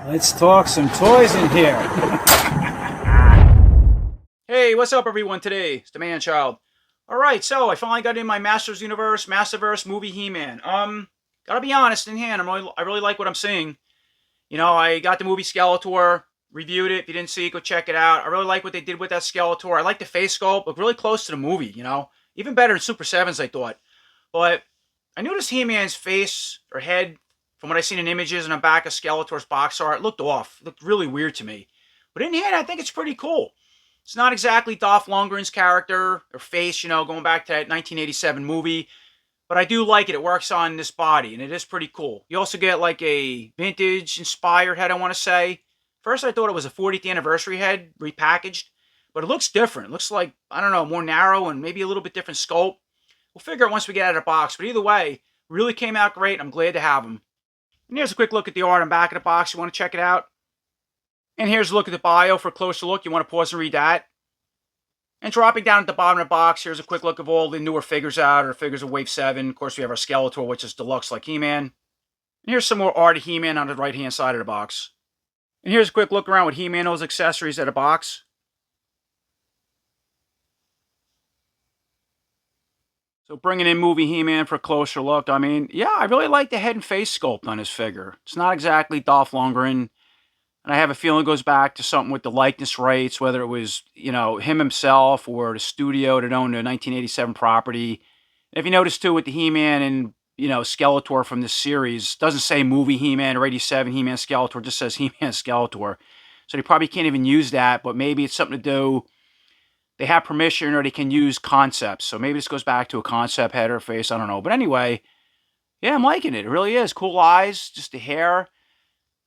Let's talk some toys in here. Hey, what's up, everyone? Today it's the Man Child. All right, so I finally got in my Universe Masterverse movie He-Man. Gotta be honest in hand, I really like what I'm seeing. You know, I got the movie Skeletor, reviewed it. If you didn't see it, go check it out. I really like what they did with that Skeletor. I like the face sculpt, look really close to the movie. You know, even better than Super Sevens, I thought. But I noticed He-Man's face or head, from what I seen in images and the back of Skeletor's box art, looked off. It looked really weird to me. But in the end, I think it's pretty cool. It's not exactly Dolph Lundgren's character or face, you know, going back to that 1987 movie, but I do like it. It works on this body, and it is pretty cool. You also get like a vintage inspired head, I want to say. First, I thought it was a 40th anniversary head repackaged, but it looks different. It looks like, I don't know, more narrow and maybe a little bit different sculpt. We'll figure it once we get out of the box, but either way, really came out great. I'm glad to have them. And here's a quick look at the art on the back of the box. You want to check it out? And here's a look at the bio for a closer look. You want to pause and read that. And dropping down at the bottom of the box, here's a quick look of all the newer figures out, or figures of Wave 7. Of course, we have our Skeletor, which is deluxe like He-Man. And here's some more art of He-Man on the right-hand side of the box. And here's a quick look around with He-Man, those accessories at the box. So bringing in movie He-Man for a closer look. I mean, yeah, I really like the head and face sculpt on his figure. It's not exactly Dolph Lundgren. And I have a feeling it goes back to something with the likeness rights, whether it was, you know, him himself or the studio that owned the 1987 property. And if you notice, too, with the He-Man and, you know, Skeletor from this series, doesn't say movie He-Man or 87 He-Man Skeletor, just says He-Man Skeletor. So they probably can't even use that, but maybe it's something to do. They have permission or they can use concepts. So maybe this goes back to a concept head or face, I don't know. But anyway, yeah, I'm liking it. It really is. Cool eyes, just the hair.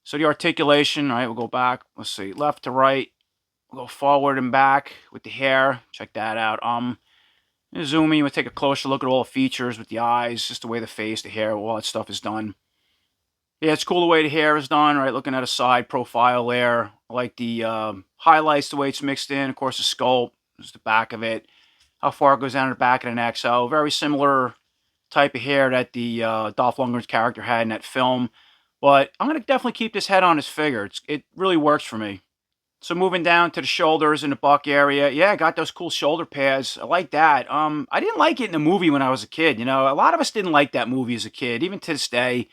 So the articulation, all right, we'll go back. Let's see, left to right. We'll go forward and back with the hair. Check that out. Zoom in. We'll take a closer look at all the features with the eyes, just the way the face, the hair, all that stuff is done. Yeah, it's cool the way the hair is done, right? Looking at a side profile there. I like the highlights, the way it's mixed in. Of course, the sculpt, just the back of it. How far it goes down to the back of the neck. So very similar type of hair that the Dolph Lundgren's character had in that film. But I'm going to definitely keep this head on his figure. It really works for me. So moving down to the shoulders and the buck area. Yeah, I got those cool shoulder pads. I like that. I didn't like it in the movie when I was a kid. You know, a lot of us didn't like that movie as a kid. Even to this day,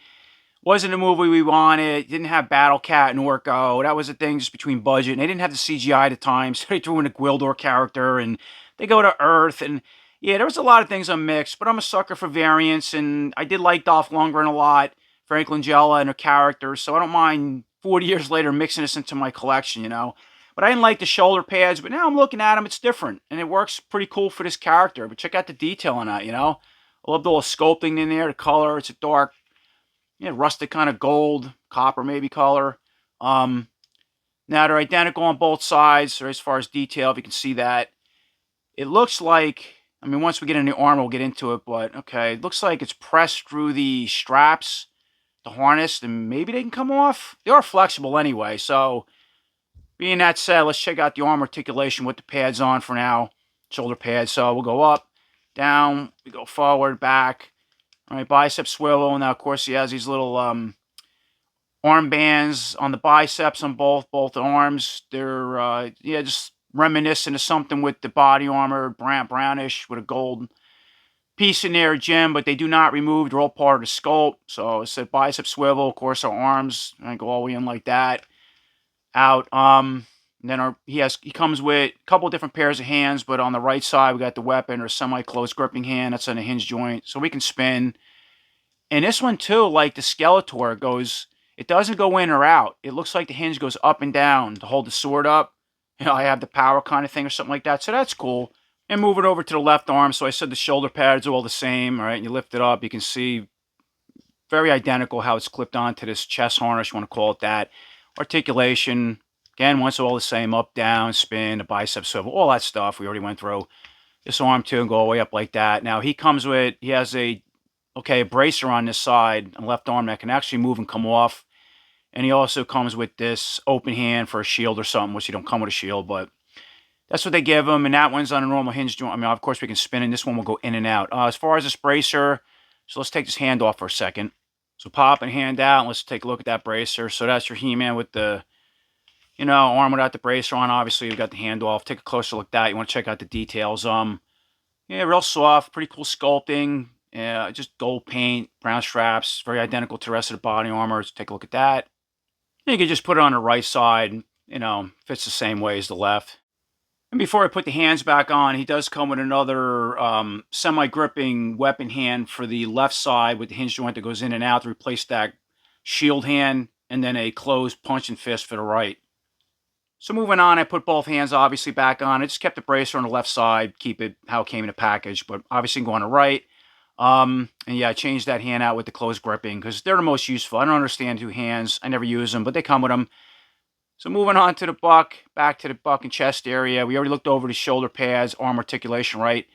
wasn't a movie we wanted. Didn't have Battle Cat and Orko. That was a thing just between budget. And they didn't have the CGI at the time, so they threw in a Gwildor character and they go to Earth. And yeah, there was a lot of things unmixed, but I'm a sucker for variants. And I did like Dolph Lundgren a lot. Frank Langella and her characters, so I don't mind 40 years later mixing this into my collection, you know. But I didn't like the shoulder pads, but now I'm looking at them, it's different, and it works pretty cool for this character. But check out the detail on that, you know. I love the little sculpting in there, the color, it's a dark, rustic kind of gold, copper maybe color. Now they're identical on both sides, or as far as detail, if you can see that. It looks like, I mean, once we get in the arm, we'll get into it, but okay, it looks like it's pressed through the straps, the harness, and maybe they can come off. They are flexible anyway, so being that said, let's check out the arm articulation with the pads on for now. Shoulder pads. So we'll go up, down, we go forward, back. All right, bicep swivel. Now, of course, he has these little arm bands on the biceps on both arms. They're, just reminiscent of something with the body armor, brownish with a gold piece in there, Jim, but they do not remove. They're all part of the sculpt. So it's a bicep swivel. Of course, our arms go all the way in like that. Out. And then he comes with a couple of different pairs of hands, but on the right side we got the weapon or semi-closed gripping hand. That's on a hinge joint, so we can spin. And this one too, like the Skeletor, it doesn't go in or out. It looks like the hinge goes up and down to hold the sword up. You know, I have the power kind of thing or something like that. So that's cool. And move it over to the left arm. So I said the shoulder pads are all the same. All right, and you lift it up. You can see very identical how it's clipped onto this chest harness. You want to call it that. Articulation. Again, once all the same. Up, down, spin, the bicep swivel, all that stuff we already went through. This arm too, and go all the way up like that. Now he has a bracer on this side, a left arm that can actually move and come off. And he also comes with this open hand for a shield or something, which you don't come with a shield, but that's what they give him, and that one's on a normal hinge joint. I mean, of course, we can spin, and this one will go in and out. As far as this bracer, so let's take this hand off for a second. So pop a hand out and let's take a look at that bracer. So that's your He-Man with the, arm without the bracer on. Obviously, you've got the hand off. Take a closer look at that. You want to check out the details. Yeah, real soft, pretty cool sculpting. Yeah, just gold paint, brown straps, very identical to the rest of the body armor. Let's take a look at that. And you can just put it on the right side. Fits the same way as the left. And before I put the hands back on, he does come with another semi-gripping weapon hand for the left side with the hinge joint that goes in and out to replace that shield hand, and then a closed punch and fist for the right. So moving on, I put both hands obviously back on. I just kept the bracer on the left side, keep it how it came in the package, but obviously go on the right. And yeah, I changed that hand out with the closed gripping because they're the most useful. I don't understand two hands. I never use them, but they come with them. So moving on to the buck, back to the buck and chest area. We already looked over the shoulder pads, arm articulation, right?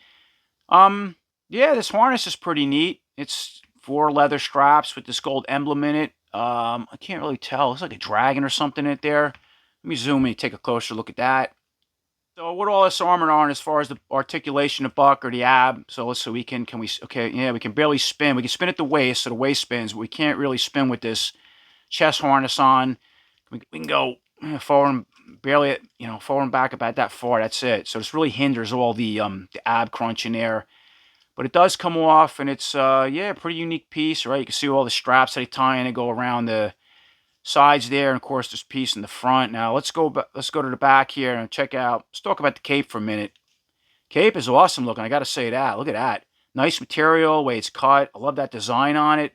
Yeah, this harness is pretty neat. It's 4 leather straps with this gold emblem in it. I can't really tell. It's like a dragon or something in it there. Let me zoom in and take a closer look at that. So what all this armor on as far as the articulation of buck or the ab. So let's see, we can barely spin. We can spin at the waist, so the waist spins, but we can't really spin with this chest harness on. We can go forward and barely, forward and back about that far. That's it. So this really hinders all the ab crunch in there. But it does come off, and it's a pretty unique piece, right? You can see all the straps that they tie in and go around the sides there, and of course this piece in the front. Now let's go to the back here and check out. Let's talk about the cape for a minute. Cape is awesome looking. I got to say that. Look at that. Nice material, way it's cut. I love that design on it.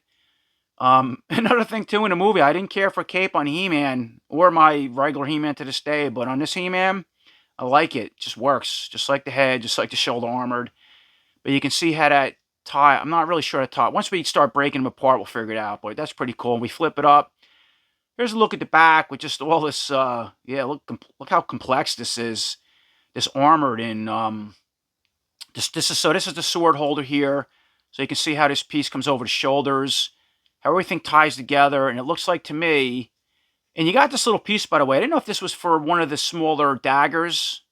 Another thing too in the movie, I didn't care for cape on He-Man or my regular He-Man to this day, but on this He-Man, I like it. It just works, just like the head, just like the shoulder armored. But you can see how that tie. I'm not really sure how to tie. Once we start breaking them apart, we'll figure it out. But that's pretty cool. We flip it up. Here's a look at the back with just all this. Look how complex this is. This armored in. This is the sword holder here. So you can see how this piece comes over the shoulders. How everything ties together, and it looks like to me, and you got this little piece, by the way. I didn't know if this was for one of the smaller daggers,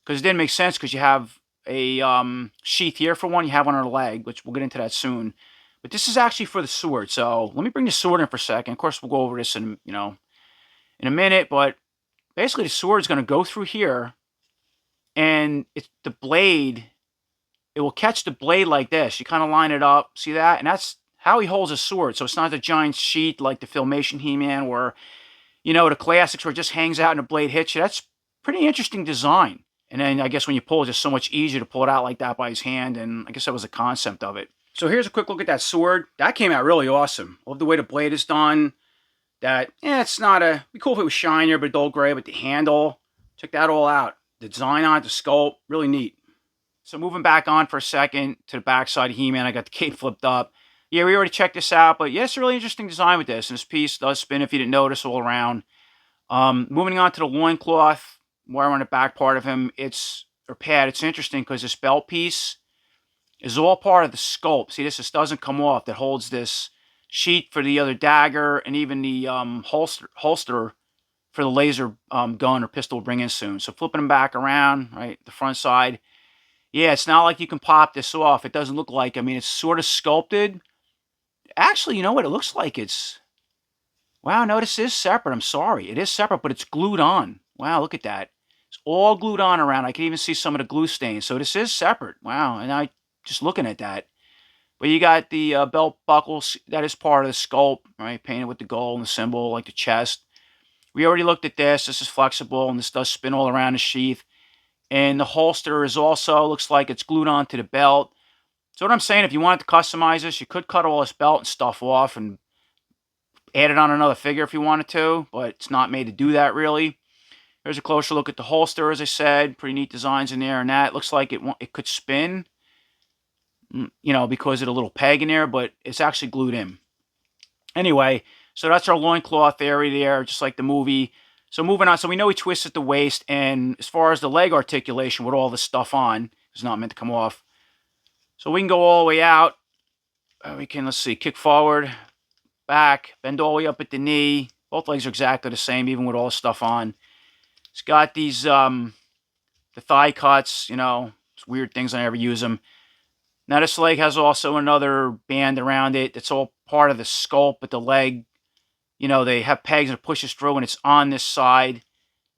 because it didn't make sense, because you have a sheath here for one, you have one on the leg, which we'll get into that soon. But this is actually for the sword, so let me bring the sword in for a second. Of course, we'll go over this in a minute, but basically the sword's going to go through here, and it's the blade, it will catch the blade like this. You kind of line it up, see that? And that's how he holds a sword. So it's not a giant sheath like the Filmation He-Man or, the classics where it just hangs out and the blade hits you. That's pretty interesting design. And then I guess when you pull, it's just so much easier to pull it out like that by his hand. And I guess that was the concept of it. So here's a quick look at that sword. That came out really awesome. Love the way the blade is done. It's not it'd be cool if it was shinier, but dull gray, but the handle, check that all out. The design on it, the sculpt, really neat. So moving back on for a second to the back side of He-Man, I got the cape flipped up. Yeah, we already checked this out, but yeah, it's a really interesting design with this. And this piece does spin, if you didn't notice, all around. Moving on to the loincloth, where on the back part of him, it's interesting because this belt piece is all part of the sculpt. See, this just doesn't come off. That holds this sheath for the other dagger, and even the holster for the laser gun or pistol we'll bring in soon. So flipping them back around, right, the front side. Yeah, it's not like you can pop this off. It doesn't look like, it's sort of sculpted. Actually, you know what? It looks like it's... Wow, no, this is separate. I'm sorry. It is separate, but it's glued on. Wow, look at that. It's all glued on around. I can even see some of the glue stains. So this is separate. Wow, and I just looking at that. But you got the belt buckles. That is part of the sculpt, right? Painted with the gold and the symbol, like the chest. We already looked at this. This is flexible, and this does spin all around the sheath. And the holster is also, looks like it's glued onto the belt. So what I'm saying, if you wanted to customize this, you could cut all this belt and stuff off and add it on another figure if you wanted to, but it's not made to do that really. Here's a closer look at the holster, as I said. Pretty neat designs in there, and that looks like it could spin, because of the little peg in there, but it's actually glued in. Anyway, so that's our loincloth area there, just like the movie. So moving on, so we know he twists at the waist, and as far as the leg articulation with all this stuff on, it's not meant to come off. So we can go all the way out. We can, let's see, kick forward, back, bend all the way up at the knee. Both legs are exactly the same, even with all the stuff on. It's got these, the thigh cuts, it's weird things, I never use them. Now this leg has also another band around it. It's all part of the sculpt, but the leg, you know, they have pegs and it pushes through and it's on this side.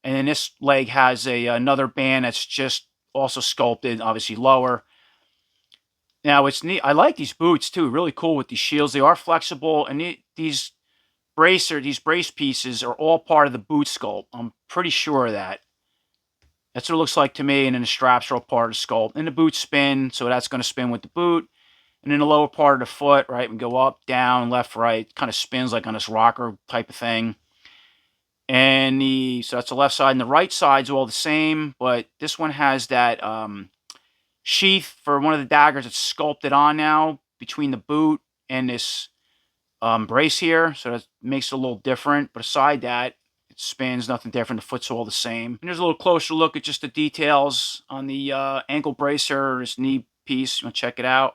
And then this leg has another band that's just also sculpted, obviously lower. Now it's neat. I like these boots too. Really cool with these shields. They are flexible, and these brace pieces are all part of the boot sculpt. I'm pretty sure of that. That's what it looks like to me. And then the straps are all part of the sculpt. And the boots spin, so that's going to spin with the boot. And then the lower part of the foot, right, we go up, down, left, right. Kind of spins like on this rocker type of thing. And so that's the left side, and the right side's all the same, but this one has that sheath for one of the daggers that's sculpted on now between the boot and this brace here, so that makes it a little different. But aside that, it spins, nothing different. The foot's all the same. And there's a little closer look at just the details on the ankle bracer, this knee piece. You want to check it out.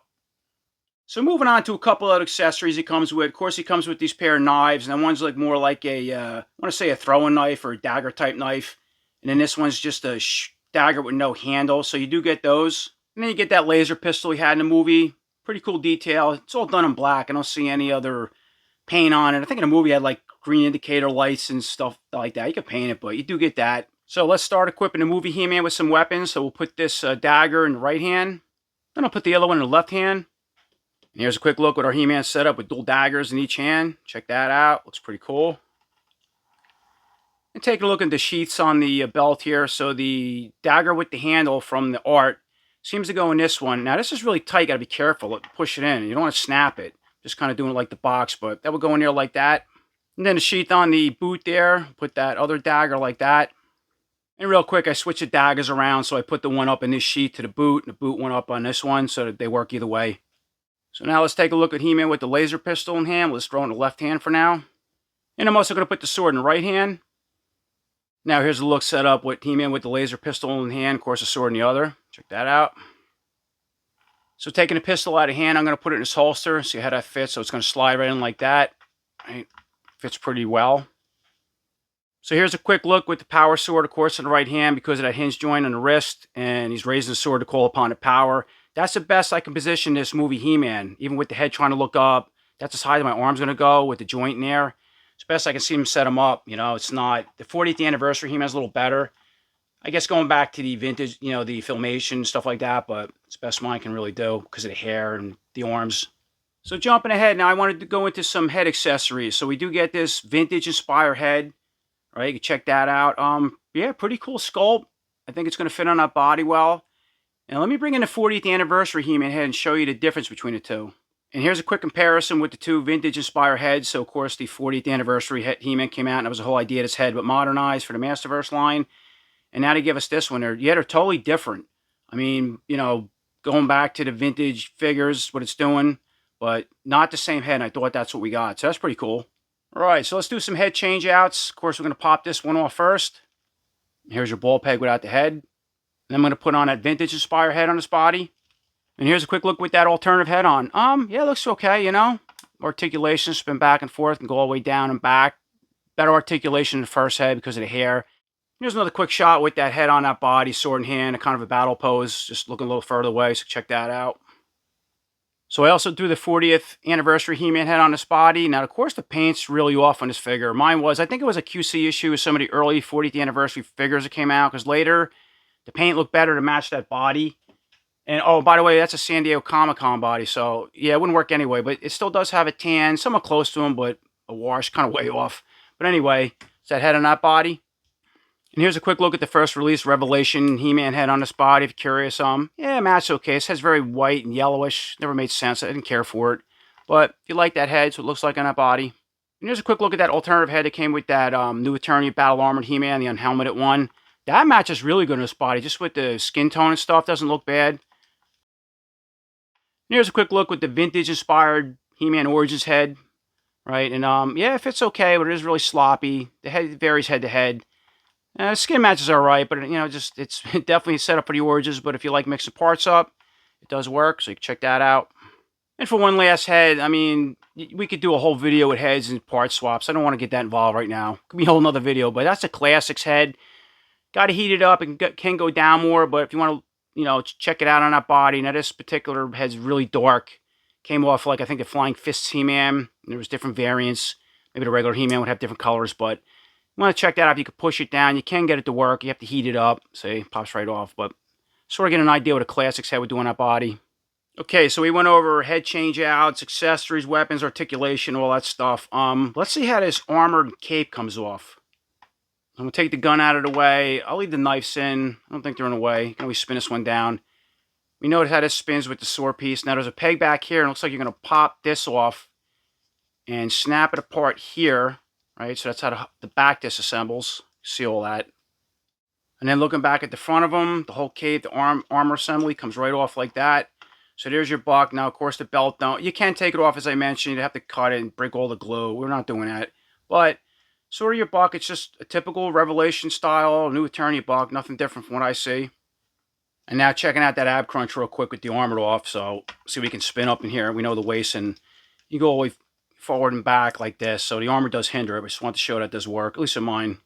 So moving on to a couple of accessories he comes with. Of course, he comes with these pair of knives. And one's like more like a, I want to say a throwing knife or a dagger type knife. And then this one's just a dagger with no handle. So you do get those. And then you get that laser pistol he had in the movie. Pretty cool detail. It's all done in black. I don't see any other paint on it. I think in the movie it had like green indicator lights and stuff like that. You can paint it, but you do get that. So let's start equipping the movie He-Man with some weapons. So we'll put this dagger in the right hand. Then I'll put the other one in the left hand. And here's a quick look at our He-Man setup with dual daggers in each hand. Check that out. Looks pretty cool. And taking a look at the sheaths on the belt here. So the dagger with the handle from the art seems to go in this one. Now this is really tight. Got to be careful. Push it in. You don't want to snap it. Just kind of doing it like the box. But that would go in there like that. And then the sheath on the boot there. Put that other dagger like that. And real quick, I switched the daggers around. So I put the one up in this sheath to the boot. And the boot went up on this one. So that they work either way. So now let's take a look at He-Man with the laser pistol in hand. Let's throw it in the left hand for now. And I'm also going to put the sword in the right hand. Now here's a look set up with He-Man with the laser pistol in hand. Of course, the sword in the other. Check that out. So taking the pistol out of hand, I'm going to put it in its holster. See how that fits. So it's going to slide right in like that. Right. Fits pretty well. So here's a quick look with the power sword, of course, in the right hand because of that hinge joint on the wrist. And he's raising the sword to call upon the power. That's the best I can position this movie He-Man. Even with the head trying to look up. That's as high as my arm's going to go with the joint in there. It's best I can see him set him up. You know, it's not... The 40th anniversary He-Man's a little better. I guess going back to the vintage, you know, the filmation, stuff like that. But it's best mine can really do because of the hair and the arms. So jumping ahead now, I wanted to go into some head accessories. So we do get this vintage inspired head. Right, you can check that out. Yeah, pretty cool sculpt. I think it's going to fit on that body well. And let me bring in the 40th anniversary He-Man head and show you the difference between the two. And here's a quick comparison with the two vintage inspired heads. So, of course, the 40th anniversary He-Man came out, and that was the whole idea of this head, but modernized for the Masterverse line. And now they give us this one. They're totally different. I mean, you know, going back to the vintage figures, what it's doing, but not the same head. And I thought that's what we got. So that's pretty cool. All right, so let's do some head change outs. Of course, we're going to pop this one off first. Here's your ball peg without the head. Then I'm going to put on that vintage inspired head on his body. And here's a quick look with that alternative head on. Yeah, it looks okay, you know. Articulation, spin back and forth and go all the way down and back. Better articulation in the first head because of the hair. Here's another quick shot with that head on that body, sword in hand, a kind of a battle pose, just looking a little further away, so check that out. So I also do the 40th anniversary He-Man head on this body. Now, of course, the paint's really off on this figure. Mine was, I think it was a QC issue with some of the early 40th anniversary figures that came out, because later the paint looked better to match that body. And, oh, by the way, that's a San Diego Comic-Con body, so, yeah, it wouldn't work anyway. But it still does have a tan, somewhat close to him, but a wash, kind of way off. But anyway, it's that head on that body. And here's a quick look at the first release Revelation He-Man head on this body, if you're curious. Yeah, match okay. It has very white and yellowish. Never made sense. I didn't care for it. But if you like that head, so it looks like on that body. And here's a quick look at that alternative head that came with that new Eternity Battle Armored He-Man, the unhelmeted one. That matches really good on this body, just with the skin tone and stuff. Doesn't look bad. And here's a quick look with the vintage-inspired He-Man Origins head. Right, and yeah, it fits okay, but it is really sloppy. The head varies head to head. Skin matches are alright, but you know, just it's definitely set up for the Origins. But if you like mixing parts up, it does work, so you can check that out. And for one last head, I mean, we could do a whole video with heads and part swaps. I don't want to get that involved right now. Could be a whole nother video, but that's a classics head. Got to heat it up and can go down more. But if you want to check it out on that body. Now, this particular head's really dark. Came off, like, I think the Flying Fists He-Man. There was different variants. Maybe the regular He-Man would have different colors, but you want to check that out. If you could push it down, you can get it to work. You have to heat it up. See, pops right off. But sort of get an idea what a Classics head would do on that body. Okay, so we went over head change outs, accessories, weapons, articulation, all that stuff. Let's see how this armored cape comes off. I'm going to take the gun out of the way. I'll leave the knives in. I don't think they're in the way. You can always spin this one down. We notice how this spins with the sword piece. Now, there's a peg back here, and it looks like you're going to pop this off and snap it apart here, right? So that's how the back disassembles. See all that. And then looking back at the front of them, the whole cape, the armor assembly comes right off like that. So there's your buck. Now, of course, the belt don't. You can take it off, as I mentioned. You have to cut it and break all the glue. We're not doing that. But sort of your buck, it's just a typical Revelation style, New Eternity buck. Nothing different from what I see. And now checking out that ab crunch real quick with the armor off. So see, we can spin up in here. We know the waist, and you go all the way forward and back like this. So the armor does hinder it. I just want to show that does work, at least in mine.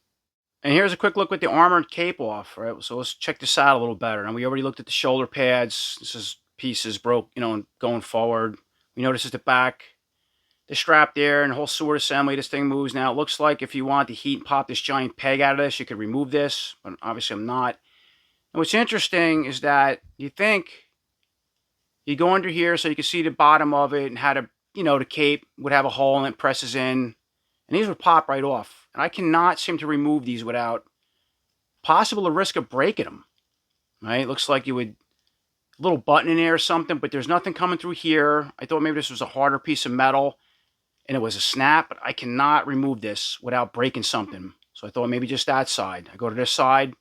And here's a quick look with the armored cape off. Right. So let's check this out a little better. And we already looked at the shoulder pads. This is pieces broke, going forward. We know this is the back. The strap there and the whole sword assembly. This thing moves. Now, it looks like if you want to heat and pop this giant peg out of this, you could remove this. But obviously, I'm not. And what's interesting is that you go under here so you can see the bottom of it and how the cape would have a hole and it presses in. And these would pop right off. And I cannot seem to remove these without possible the risk of breaking them. Right? Looks like you would, a little button in there or something, but there's nothing coming through here. I thought maybe this was a harder piece of metal and it was a snap, but I cannot remove this without breaking something. So I thought maybe just that side. I go to this side.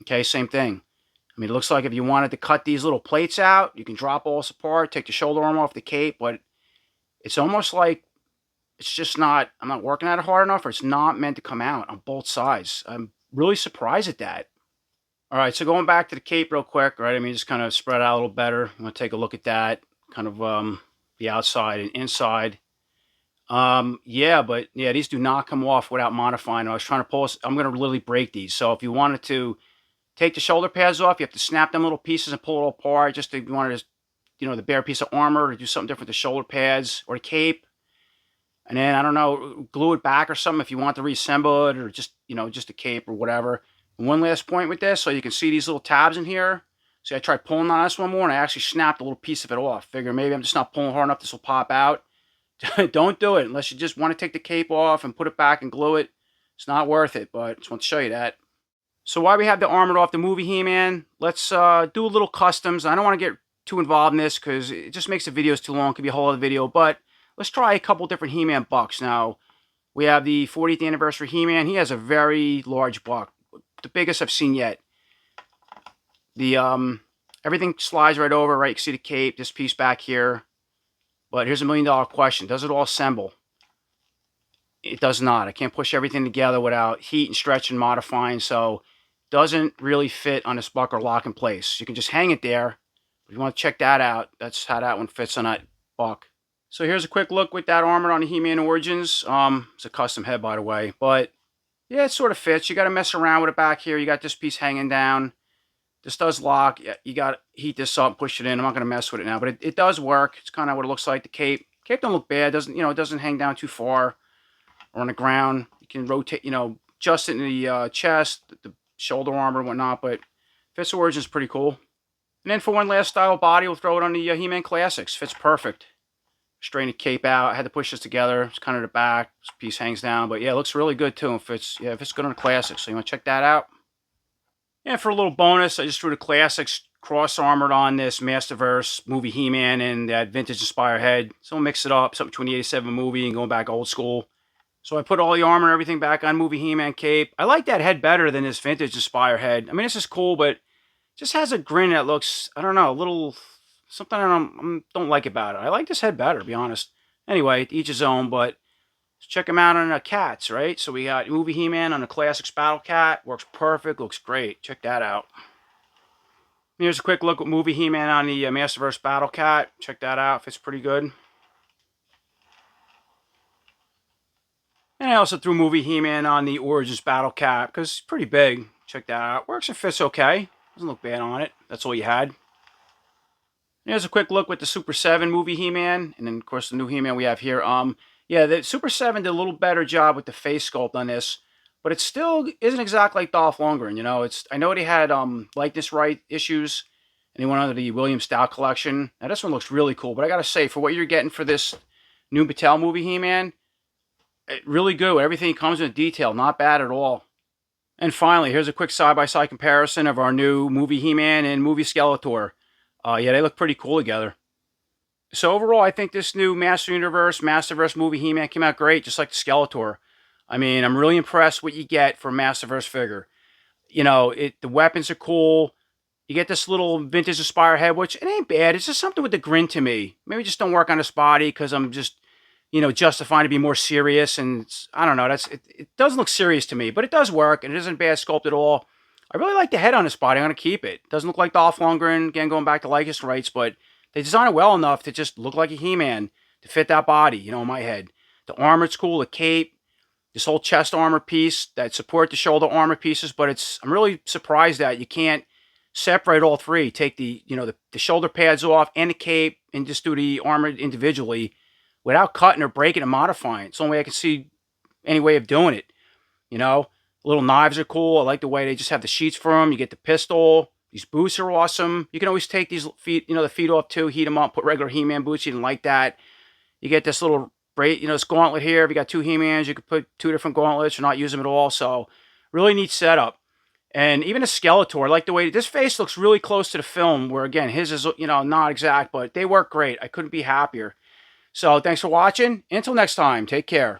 Okay, same thing. I mean, it looks like if you wanted to cut these little plates out, you can drop all this apart, take the shoulder arm off the cape, but it's almost like it's just not, I'm not working at it hard enough, or it's not meant to come out on both sides. I'm really surprised at that. All right, so going back to the cape real quick, right? I mean, just kind of spread out a little better. I'm going to take a look at that, kind of the outside and inside. Yeah, these do not come off without modifying. I was trying to pull, I'm going to literally break these. So if you wanted to take the shoulder pads off, you have to snap them little pieces and pull it all apart. Just if you wanted to, the bare piece of armor, to do something different with the shoulder pads or the cape. And then, I don't know, glue it back or something if you want to reassemble it, or just, just a cape or whatever. And one last point with this, so you can see these little tabs in here. See, I tried pulling on this one more, and I actually snapped a little piece of it off. Figure maybe I'm just not pulling hard enough, this will pop out. Don't do it unless you just want to take the cape off and put it back and glue it. It's not worth it, but I just want to show you that. So while we have the armored off the movie He-Man, let's do a little customs. I don't want to get too involved in this because it just makes the videos too long. It could be a whole other video, but let's try a couple different He-Man bucks. Now, we have the 40th anniversary He-Man. He has a very large buck, the biggest I've seen yet. The everything slides right over, right? You can see the cape, this piece back here. But here's $1 million question. Does it all assemble? It does not. I can't push everything together without heat and stretch and modifying, so it doesn't really fit on this buck or lock in place. You can just hang it there. If you want to check that out, that's how that one fits on that buck. So here's a quick look with that armor on the He-Man Origins. It's a custom head, by the way. But yeah, it sort of fits. You got to mess around with it back here. You got this piece hanging down. This does lock. You got to heat this up, push it in. I'm not going to mess with it now, but it does work. It's kind of what it looks like. The cape don't look bad. It doesn't hang down too far or on the ground. You can rotate, adjust it in the chest, the shoulder armor and whatnot, but fits the Origins pretty cool. And then for one last style body, we'll throw it on the He-Man Classics. Fits perfect. Straighten the cape out. I had to push this together. It's kind of the back. This piece hangs down, but yeah, it looks really good too. It fits good on the Classics. So you want to check that out? And for a little bonus, I just threw the Classics cross-armored on this Masterverse movie He-Man and that vintage Inspire head. So I'll mix it up, something between the 87 movie and going back old school. So I put all the armor and everything back on movie He-Man cape. I like that head better than this vintage Inspire head. I mean, this is cool, but it just has a grin that looks, I don't know, a little, something I don't like about it. I like this head better, to be honest. Anyway, each his own, but let's check them out on the cats, right? So we got movie He-Man on the Classics Battle Cat. Works perfect, looks great. Check that out. Here's a quick look at movie He-Man on the Masterverse Battle Cat. Check that out, fits pretty good. And I also threw movie He-Man on the Origins Battle Cat because it's pretty big. Check that out. Works and fits okay. Doesn't look bad on it. That's all you had. Here's a quick look with the Super 7 movie He-Man, and then of course the new He-Man we have here. Yeah, the Super 7 did a little better job with the face sculpt on this, but it still isn't exactly like Dolph Lundgren. You know, I know they had likeness right issues, and they went under the William Stout collection. Now this one looks really cool, but I gotta say, for what you're getting for this new Mattel movie He-Man, really good. Everything comes in detail, not bad at all. And finally, here's a quick side-by-side comparison of our new movie He-Man and movie Skeletor. Yeah, they look pretty cool together. So overall, I think this new Universe Masterverse movie He-Man came out great, just like the Skeletor. I mean, I'm really impressed what you get for a Masterverse figure. You know, the weapons are cool. You get this little vintage Aspire head, which it ain't bad. It's just something with the grin to me. Maybe just don't work on his body because I'm just, justifying to be more serious. And I don't know. It doesn't look serious to me, but it does work, and it isn't bad sculpt at all. I really like the head on his body. I'm going to keep it. Doesn't look like Dolph Lundgren, again, going back to likeness rights, but they design it well enough to just look like a He-Man to fit that body, in my head. The armor, it's cool. The cape, this whole chest armor piece that support the shoulder armor pieces, but I'm really surprised that you can't separate all three. Take the shoulder pads off and the cape and just do the armor individually without cutting or breaking and modifying. It's the only way I can see any way of doing it, Little knives are cool. I like the way they just have the sheets for them. You get the pistol. These boots are awesome. You can always take these feet, the feet off too, heat them up, put regular He-Man boots. You didn't like that. You get this little this gauntlet here. If you got two He-Mans, you could put two different gauntlets or not use them at all. So really neat setup. And even a Skeletor, I like the way this face looks really close to the film, where again, his is, not exact, but they work great. I couldn't be happier. So thanks for watching. Until next time, take care.